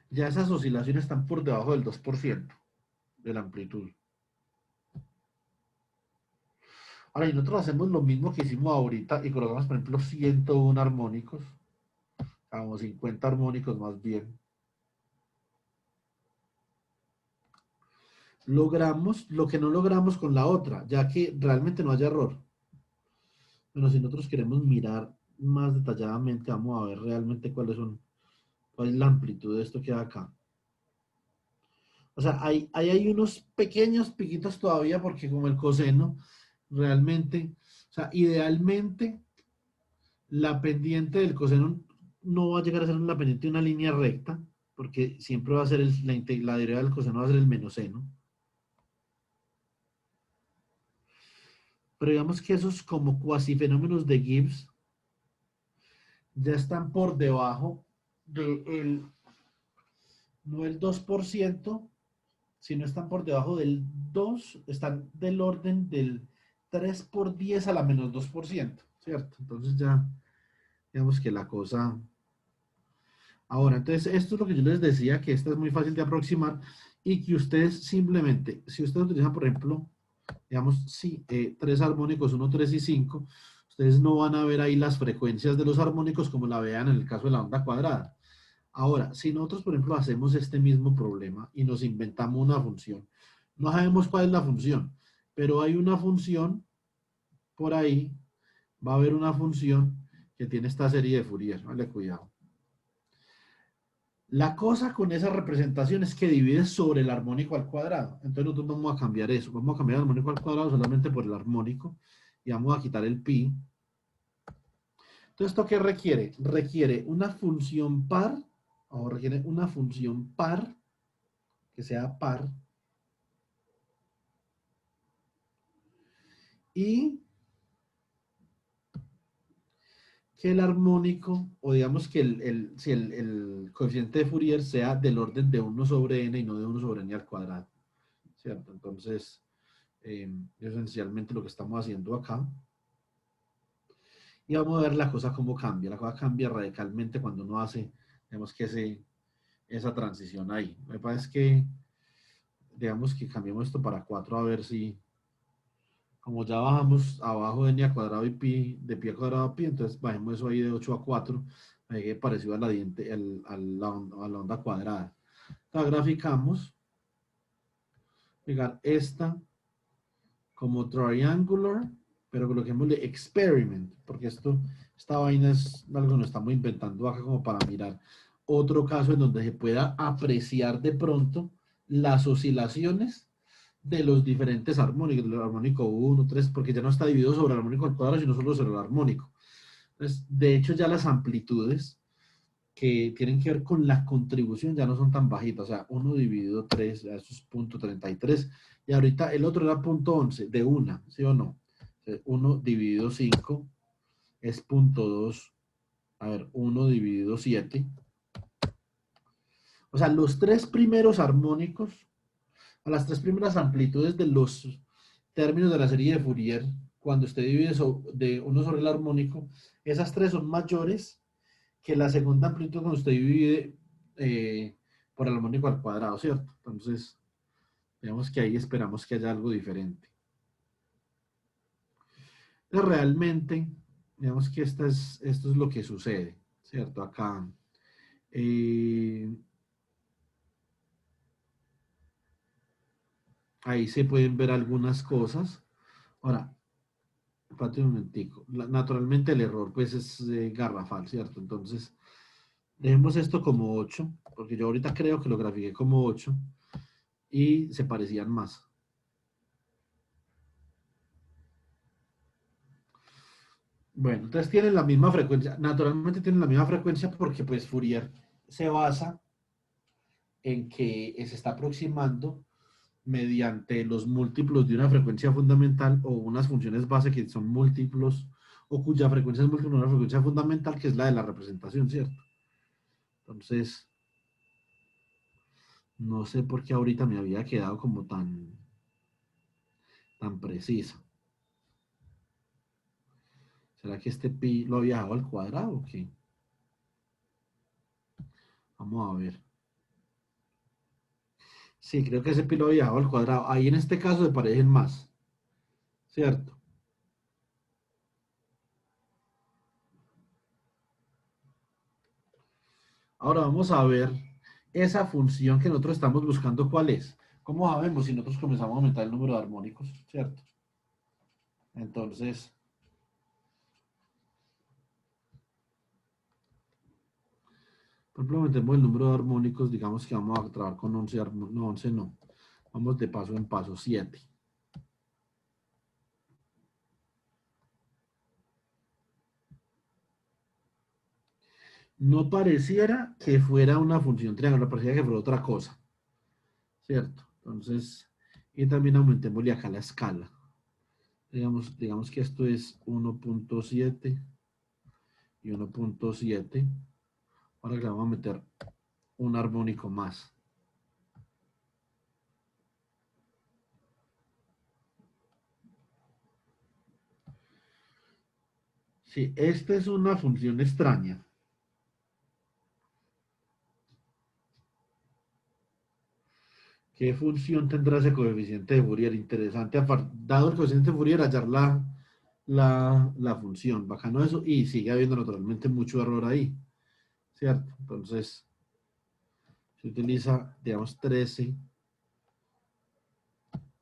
Ya esas oscilaciones están por debajo del 2% de la amplitud. Ahora, y nosotros hacemos lo mismo que hicimos ahorita y colocamos, por ejemplo, 101 armónicos, o 50 armónicos más bien. Logramos lo que no logramos con la otra, ya que realmente no haya error. Bueno, si nosotros queremos mirar más detalladamente, vamos a ver realmente cuál es la amplitud de esto que hay acá. O sea, hay unos pequeños piquitos todavía porque como el coseno, realmente, o sea, idealmente la pendiente del coseno no va a llegar a ser la pendiente de una línea recta, porque siempre va a ser la derivada del coseno va a ser el menos seno. Pero digamos que esos como cuasi fenómenos de Gibbs ya están por debajo del, no el 2%, sino están por debajo del 2, están del orden del 3 por 10 a la menos 2%, ¿cierto? Entonces ya, digamos que la cosa... Ahora, entonces, esto es lo que yo les decía, que esta es muy fácil de aproximar y que ustedes simplemente, si ustedes utilizan, por ejemplo, digamos, sí, 3 armónicos, 1, 3 y 5, ustedes no van a ver ahí las frecuencias de los armónicos como la vean en el caso de la onda cuadrada. Ahora, si nosotros, por ejemplo, hacemos este mismo problema y nos inventamos una función, no sabemos cuál es la función, pero hay una función por ahí, va a haber una función que tiene esta serie de Fourier, vale, cuidado. La cosa con esa representación es que divide sobre el armónico al cuadrado. Entonces nosotros vamos a cambiar eso. Vamos a cambiar el armónico al cuadrado solamente por el armónico y vamos a quitar el pi. Entonces, ¿esto qué requiere? Requiere una función par, o requiere una función par, que sea par, y que el armónico, o digamos que si el coeficiente de Fourier sea del orden de 1 sobre n y no de 1 sobre n al cuadrado. ¿Cierto? Entonces, esencialmente lo que estamos haciendo acá. Y vamos a ver la cosa cómo cambia. La cosa cambia radicalmente cuando uno hace, digamos que esa transición ahí. Me parece que, digamos que cambiemos esto para 4 a ver si, como ya bajamos abajo de n a cuadrado y pi, de pi a cuadrado a pi, entonces bajemos eso ahí de 8 a 4, ahí parecido a la onda cuadrada. La graficamos, pegar esta como triangular, pero coloquémosle experiment, porque esta vaina es algo que nos estamos inventando acá como para mirar otro caso en donde se pueda apreciar de pronto las oscilaciones de los diferentes armónicos, el armónico 1, 3, porque ya no está dividido sobre el armónico al cuadrado, sino solo sobre el armónico. Entonces, de hecho, ya las amplitudes que tienen que ver con la contribución ya no son tan bajitas, o sea, 1 dividido 3, eso es punto 33, y ahorita el otro era punto 11, de una, ¿sí o no? 1 dividido 5 es punto 2, a ver, 1 dividido 7, o sea, los tres primeros armónicos, a las tres primeras amplitudes de los términos de la serie de Fourier, cuando usted divide de uno sobre el armónico, esas tres son mayores que la segunda amplitud cuando usted divide por el armónico al cuadrado, ¿cierto? Entonces, digamos que ahí esperamos que haya algo diferente. Entonces, realmente, digamos que esto es lo que sucede, ¿cierto? Acá. ahí se pueden ver algunas cosas. Ahora, espérate un momentico. Naturalmente el error pues es garrafal, ¿cierto? Entonces, dejemos esto como 8, porque yo ahorita creo que lo grafiqué como 8 y se parecían más. Bueno, entonces tienen la misma frecuencia. Naturalmente tienen la misma frecuencia porque pues Fourier se basa en que se está aproximando mediante los múltiplos de una frecuencia fundamental o unas funciones base que son múltiplos o cuya frecuencia es múltiplo de una frecuencia fundamental que es la de la representación, ¿cierto? Entonces, no sé por qué ahorita me había quedado como tan precisa. ¿Será que este pi lo había dejado al cuadrado o qué? Vamos a ver. Sí, creo que ese pi lo había dejado al cuadrado. Ahí en este caso se parecen más, ¿cierto? Ahora vamos a ver esa función que nosotros estamos buscando, ¿cuál es? ¿Cómo sabemos si nosotros comenzamos a aumentar el número de armónicos, ¿cierto? Entonces, por ejemplo, aumentemos el número de armónicos, digamos que vamos a trabajar con 11 armónicos, no, 11 no. Vamos de paso en paso, 7. No pareciera que fuera una función triangular, pareciera que fuera otra cosa, ¿cierto? Entonces, y también aumentémosle acá la escala. Digamos que esto es 1.7 y 1.7. Ahora que le vamos a meter un armónico más. Sí, esta es una función extraña. ¿Qué función tendrá ese coeficiente de Fourier? Interesante, dado el coeficiente de Fourier, hallar la función. Bacano eso. Y sigue habiendo naturalmente mucho error ahí, ¿cierto? Entonces, se utiliza, digamos, 13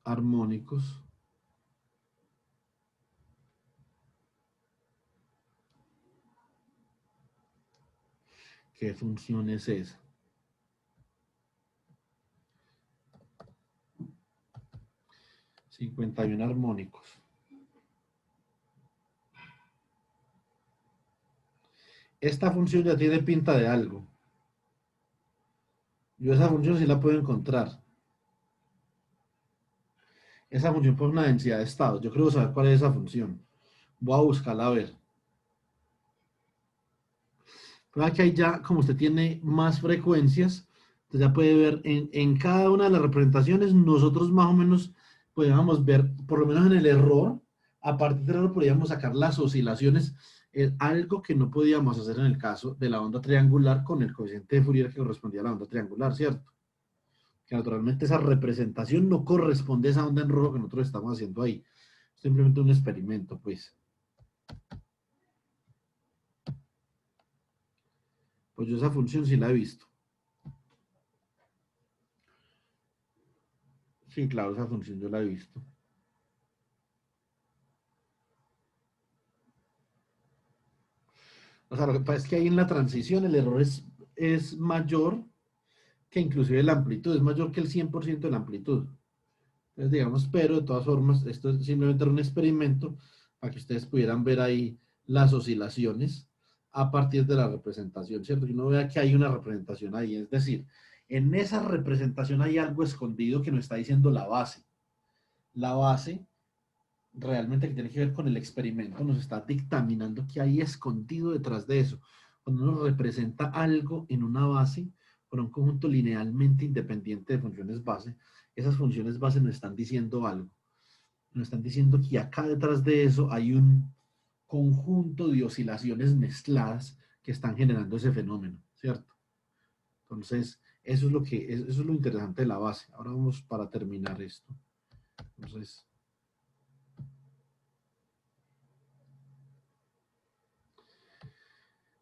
armónicos. ¿Qué función es esa? 51 armónicos. Esta función ya tiene pinta de algo. Yo esa función sí la puedo encontrar. Esa función por una densidad de estado. Yo creo saber cuál es esa función. Voy a buscarla a ver. Pero aquí hay ya, como usted tiene más frecuencias, usted ya puede ver en cada una de las representaciones, nosotros más o menos podíamos ver, por lo menos en el error, a partir del error podíamos sacar las oscilaciones, algo que no podíamos hacer en el caso de la onda triangular con el coeficiente de Fourier que correspondía a la onda triangular, ¿cierto? Que naturalmente esa representación no corresponde a esa onda en rojo que nosotros estamos haciendo ahí. Simplemente un experimento, pues. Pues yo esa función sí la he visto. Sí, claro, esa función yo la he visto. O sea, lo que pasa es que ahí en la transición el error es mayor que inclusive la amplitud, es mayor que el 100% de la amplitud. Entonces, digamos, pero de todas formas, esto es simplemente un experimento para que ustedes pudieran ver ahí las oscilaciones a partir de la representación, ¿cierto? Que uno vea que hay una representación ahí, es decir, en esa representación hay algo escondido que nos está diciendo la base. La base realmente que tiene que ver con el experimento nos está dictaminando que hay escondido detrás de eso. Cuando uno representa algo en una base, con un conjunto linealmente independiente de funciones base, esas funciones base nos están diciendo algo. Nos están diciendo que acá detrás de eso hay un conjunto de oscilaciones mezcladas que están generando ese fenómeno, ¿cierto? Entonces, eso es lo interesante de la base. Ahora vamos para terminar esto. Entonces,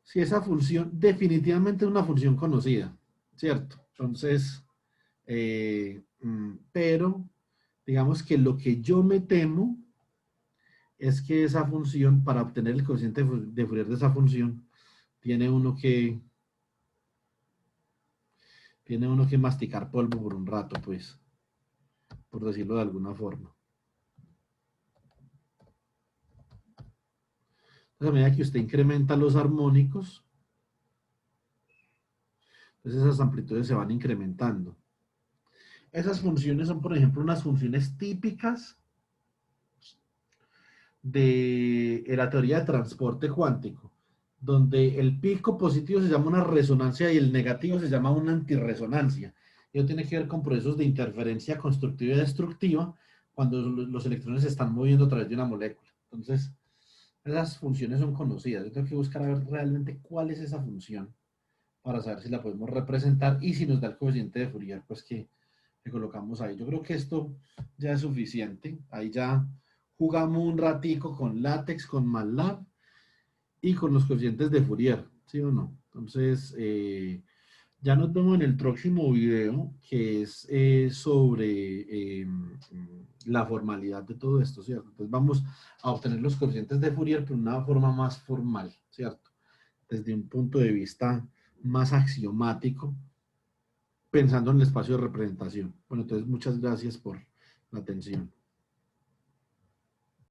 si esa función definitivamente es una función conocida, ¿cierto? Entonces, pero Digamos que lo que yo me temo es que esa función, para obtener el coeficiente de Fourier de esa función, tiene uno que, masticar polvo por un rato, pues, por decirlo de alguna forma. Entonces, a medida que usted incrementa los armónicos, entonces esas amplitudes se van incrementando. Esas funciones son, por ejemplo, unas funciones típicas de la teoría de transporte cuántico, donde el pico positivo se llama una resonancia y el negativo se llama una antirresonancia. Eso tiene que ver con procesos de interferencia constructiva y destructiva cuando los electrones se están moviendo a través de una molécula. Entonces, esas funciones son conocidas. Yo tengo que buscar a ver realmente cuál es esa función para saber si la podemos representar y si nos da el coeficiente de Fourier, pues que colocamos ahí. Yo creo que esto ya es suficiente. Ahí ya jugamos un ratico con LaTeX, con MATLAB y con los coeficientes de Fourier, ¿sí o no? Entonces, ya nos vemos en el próximo video, que es sobre la formalidad de todo esto, ¿cierto? Entonces vamos a obtener los coeficientes de Fourier, pero de una forma más formal, ¿cierto? Desde un punto de vista más axiomático, pensando en el espacio de representación. Bueno, entonces muchas gracias por la atención.